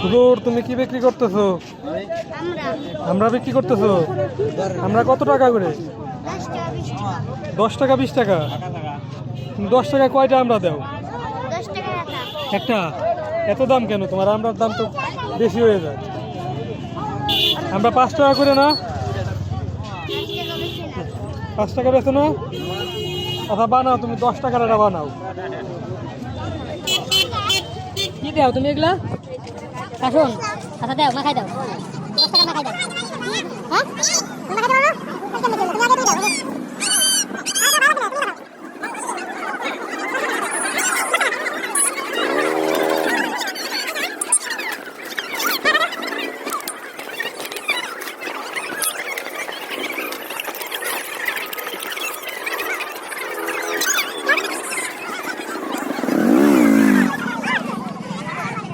হুজুর তুমি কি বিক্রি করতেছো? আমরা বিক্রি করতেছো? আমরা কত টাকা করে? 10 টাকা 20 টাকা। 10 টাকা কয়টা আমরা দাও? একটা। এত দাম কেন তোমার? আমরার দাম তো বেশি হয়ে যায়। আমরা 5 টাকা করে না? 5 টাকা বেছো না? আচ্ছা বানাও, তুমি 10 টাকার একটা বানাও। কি দাও তুমি এগুলা? আসুন আচ্ছা দাও, মাখাই দাও। 10 টাকা মাখাই দাও। হ্যাঁ মাখাই দাও না?